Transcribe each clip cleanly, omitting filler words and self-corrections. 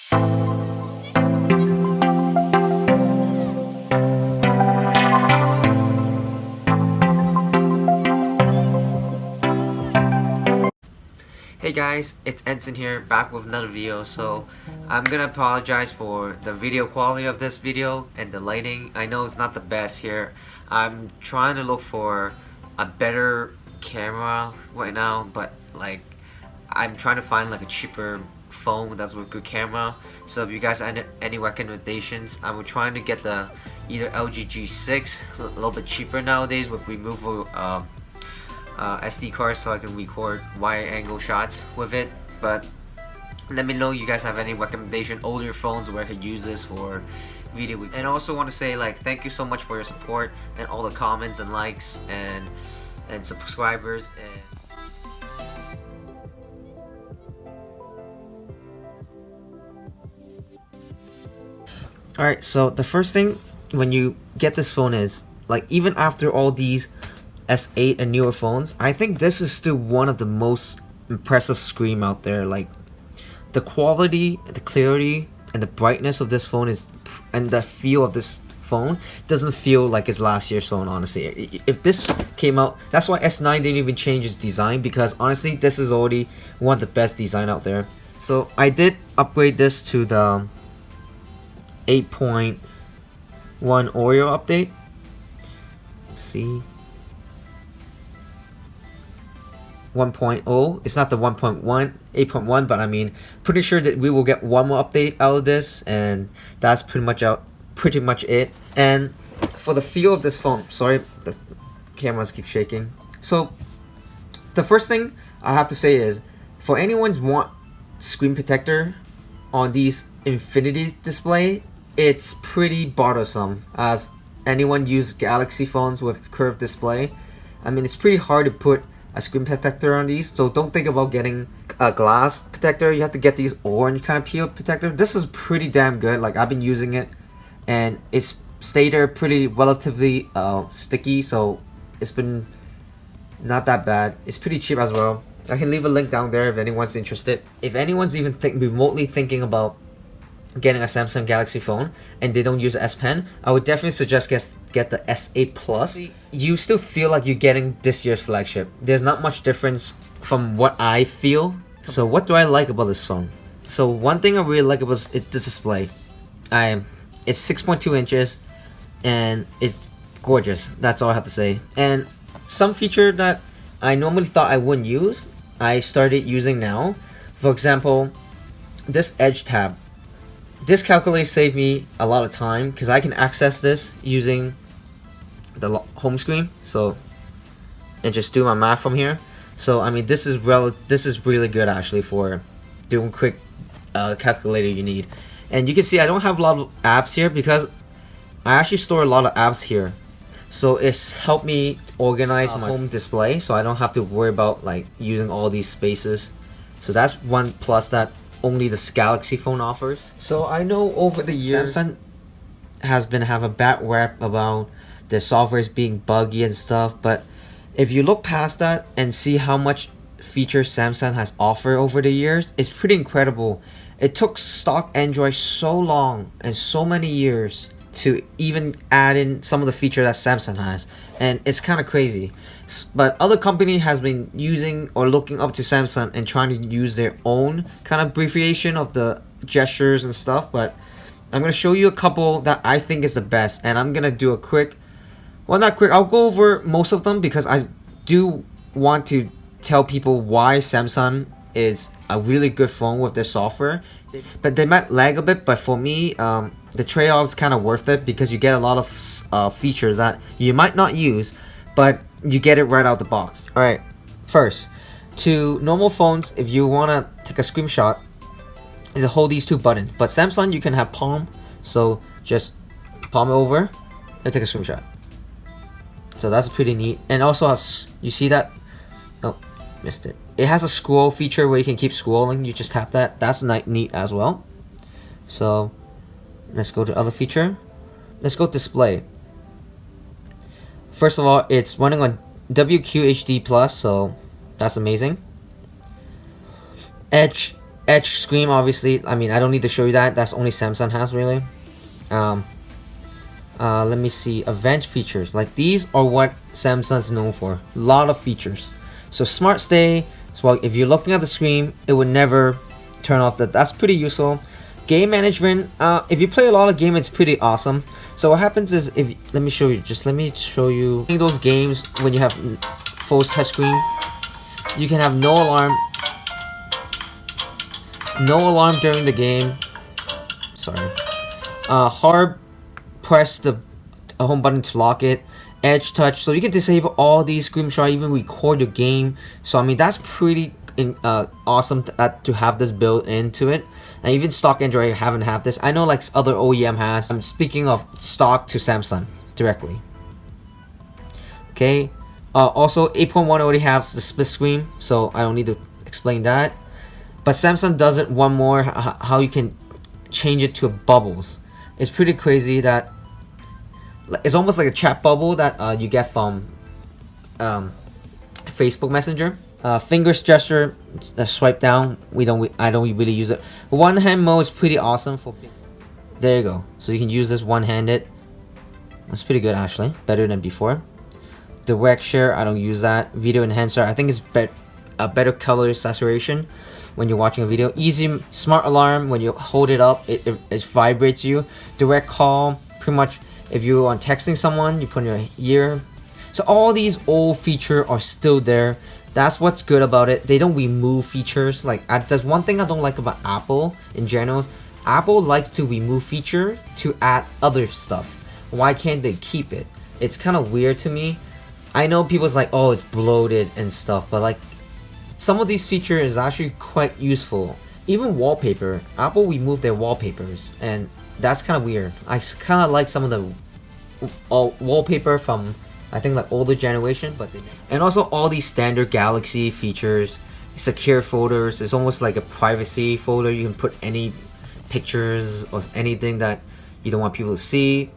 Hey guys, it's Ensign here, back with another video. So I'm gonna apologize for the video quality of this video and the lighting. I know it's not the best here. I'm trying to look for a better camera right now, but like I'm trying to find like a cheaper phone that's with good camera. So if you guys have any recommendations, I'm trying to get the either LG G6, a little bit cheaper nowadays with removable SD card, so I can record wide angle shots with it. But let me know you guys have any recommendation, older phones where I could use this for video. And I also want to say like thank you so much for your support and all the comments and likes and subscribers. And alright, so the first thing when you get this phone is like, even after all these S8 and newer phones, I think this is still one of the most impressive screen out there. Like the quality, the clarity, and the brightness of this phone is, and the feel of this phone doesn't feel like it's last year's phone, honestly. If this came out, that's why S9 didn't even change its design, because honestly this is already one of the best design out there. So I did upgrade this to the 8.1 Oreo update. Let's see, 1.0. It's not the 1.1 8.1, but I mean, pretty sure that we will get one more update out of this, and that's pretty much it. And for the feel of this phone, sorry, the cameras keep shaking. So the first thing I have to say is, for anyone who want screen protector on these Infinity display, it's pretty bothersome. As anyone use Galaxy phones with curved display, I mean, it's pretty hard to put a screen protector on these. So don't think about getting a glass protector. You have to get these orange kind of peel protector. This is pretty damn good. Like, I've been using it and it's stayed there pretty relatively sticky, so it's been not that bad. It's pretty cheap as well. I can leave a link down there if anyone's interested. If anyone's even remotely thinking about getting a Samsung Galaxy phone and they don't use the S Pen, I would definitely suggest get the S8 Plus. You still feel like you're getting this year's flagship. There's not much difference from what I feel. So what do I like about this phone? So one thing I really like about it, the display. It's 6.2 inches and it's gorgeous. That's all I have to say. And some feature that I normally thought I wouldn't use, I started using now. For example, this Edge tab. This calculator saved me a lot of time because I can access this using the home screen, so, and just do my math from here. So I mean, this is really good actually for doing quick calculator you need. And you can see I don't have a lot of apps here because I actually store a lot of apps here. So it's helped me organize my home display, so I don't have to worry about like using all these spaces. So that's one plus that only this Galaxy phone offers. So I know over the years Samsung has been have a bad rap about the software is being buggy and stuff, but if you look past that and see how much features Samsung has offered over the years, it's pretty incredible. It took stock Android so long and so many years to even add in some of the features that Samsung has, and it's kind of crazy. But other company has been using or looking up to Samsung and trying to use their own kind of abbreviation of the gestures and stuff. But I'm gonna show you a couple that I think is the best, and I'm gonna do a quick, well, not quick, I'll go over most of them because I do want to tell people why Samsung is a really good phone with this software. But they might lag a bit, but for me, the trade-off is kind of worth it because you get a lot of features that you might not use, but you get it right out the box. Alright, first, to normal phones, if you want to take a screenshot, you hold these two buttons. But Samsung, you can have palm, so just palm it over and take a screenshot. So that's pretty neat. And also have, you see that? Oh, missed it. It has a scroll feature where you can keep scrolling. You just tap that. That's neat as well. So let's go to other feature. Let's go display. First of all, it's running on WQHD+, so that's amazing. Edge Edge screen, obviously. I mean, I don't need to show you that. That's only Samsung has, really. Let me see. Advanced features. Like, these are what Samsung's known for. A lot of features. So, smart stay. So, if you're looking at the screen, it would never turn off. That's pretty useful. Game management. If you play a lot of games, it's pretty awesome. So, what happens is, let me show you. Those games when you have full touchscreen. You can have no alarm. No alarm during the game. Sorry. Hard press the home button to lock it. Edge touch, so you can disable all these screenshots, even record your game. So I mean, that's pretty awesome to have this built into it. And even stock Android haven't have this. I know like other OEM has. I'm speaking of stock to Samsung directly. Okay. Also 8.1 already has the split screen, so I don't need to explain that. But Samsung does it one more, how you can change it to bubbles. It's pretty crazy that it's almost like a chat bubble that you get from Facebook Messenger. Fingers gesture, swipe down. I don't really use it. One hand mode is pretty awesome for. There you go. So you can use this one-handed. That's pretty good actually. Better than before. Direct share, I don't use that. Video enhancer, I think it's a better color saturation when you're watching a video. Easy smart alarm, when you hold it up, it vibrates you. Direct call, pretty much if you're on texting someone, you put in your ear. So all these old features are still there. That's what's good about it. They don't remove features. Like there's one thing I don't like about Apple in general. Apple likes to remove feature to add other stuff. Why can't they keep it? It's kind of weird to me. I know people's like, oh, it's bloated and stuff, but like some of these features is actually quite useful. Even wallpaper, Apple removed their wallpapers, and that's kind of weird. I kind of like some of the wallpaper from I think like older generation, but and also all these standard Galaxy features, secure folders. It's almost like a privacy folder. You can put any pictures or anything that you don't want people to see.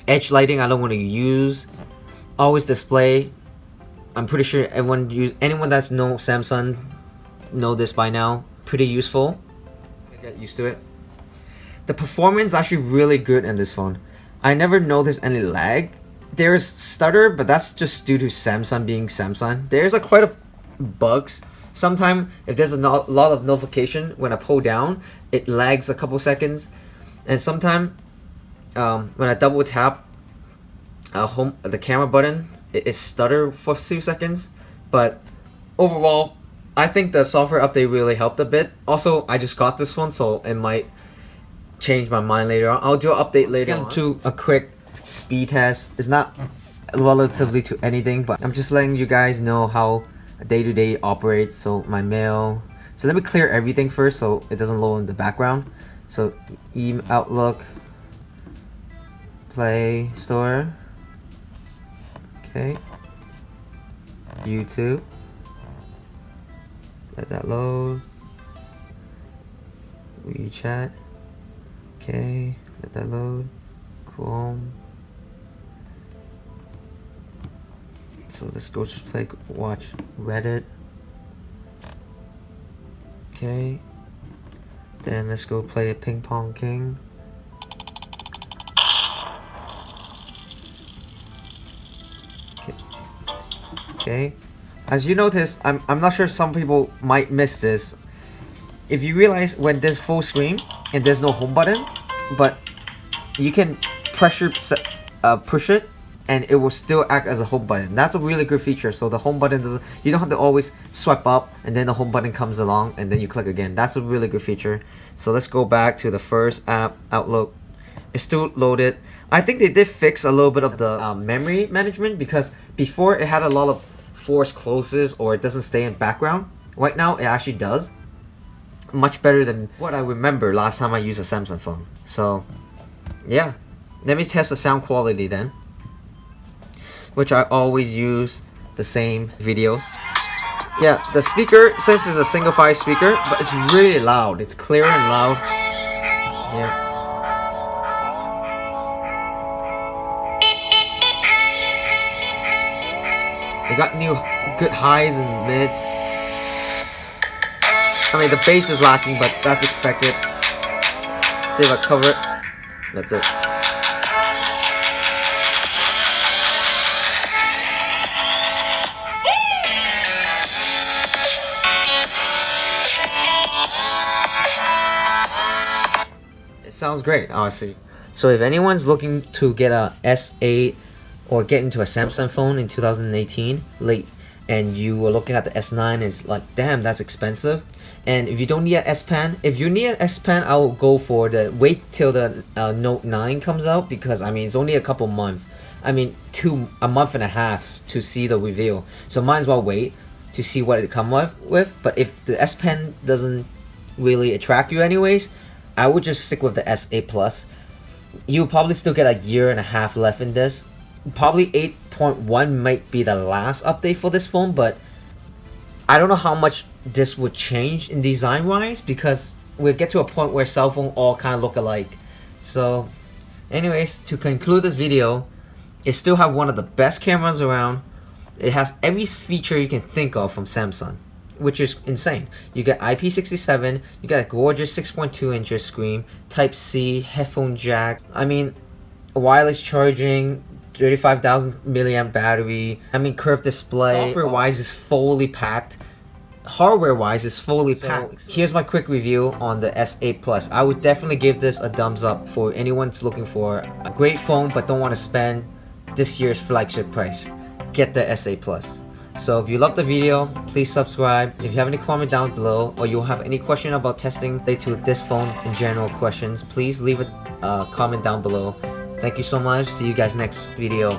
Edge lighting, I don't want to use. Always display. I'm pretty sure anyone that's know Samsung know this by now. Pretty useful. Get used to it. The performance is actually really good in this phone. I never noticed any lag. There's stutter, but that's just due to Samsung being Samsung. There's quite a bugs. Sometimes if there's a lot of notification, when I pull down, it lags a couple seconds. And sometimes when I double tap the camera button, it stutter for a few seconds. But overall, I think the software update really helped a bit. Also, I just got this one, so it might change my mind later on. I'll do an update later on. To a quick speed test. It's not relatively to anything, but I'm just letting you guys know how day-to-day operates. So my mail. So let me clear everything first so it doesn't load in the background. So Outlook, Play Store. Okay. YouTube. Let that load. WeChat. Okay. Let that load. Chrome. So let's go just watch Reddit. Okay. Then let's go play a Ping Pong King. Okay. As you notice, I'm not sure some people might miss this. If you realize when there's full screen and there's no home button, but you can push it and it will still act as a home button. That's a really good feature. So the home button doesn't, you don't have to always swipe up and then the home button comes along and then you click again. That's a really good feature. So let's go back to the first app, Outlook. It's still loaded. I think they did fix a little bit of the memory management, because before it had a lot of forced closes or it doesn't stay in background. Right now it actually does. Much better than what I remember last time I used a Samsung phone. So yeah, let me test the sound quality then, which I always use the same videos. Yeah, the speaker, since it's a single file speaker, but it's really loud. It's clear and loud. Yeah. They got new good highs and mids. I mean, the base is lacking, but that's expected. See if I cover it. That's it. It sounds great, honestly. So if anyone's looking to get a S8 or get into a Samsung phone in 2018 late, and you were looking at the S9, is like, damn, that's expensive. And if you don't need an S Pen, if you need an S Pen, I will go for the wait till the Note 9 comes out, because I mean it's only a couple months. I mean a month and a half to see the reveal. So might as well wait to see what it come with. But if the S Pen doesn't really attract you anyways, I would just stick with the S8 Plus. You'll probably still get a year and a half left in this. Probably 8.1 might be the last update for this phone, but I don't know how much this would change in design wise, because we'll get to a point where cell phones all kind of look alike. So anyways, to conclude this video, it still have one of the best cameras around. It has every feature you can think of from Samsung, which is insane. You get IP67, you got a gorgeous 6.2 inches screen, Type-C, headphone jack, I mean wireless charging, 35,000 milliamp battery, I mean curved display. Software wise is fully packed. Hardware wise is fully packed. Here's my quick review on the S8 Plus. I would definitely give this a thumbs up for anyone that's looking for a great phone but don't want to spend this year's flagship price. Get the S8 Plus. So if you love the video, please subscribe. If you have any comment down below, or you have any question about testing related to this phone in general questions, please leave a comment down below. Thank you so much. See you guys next video.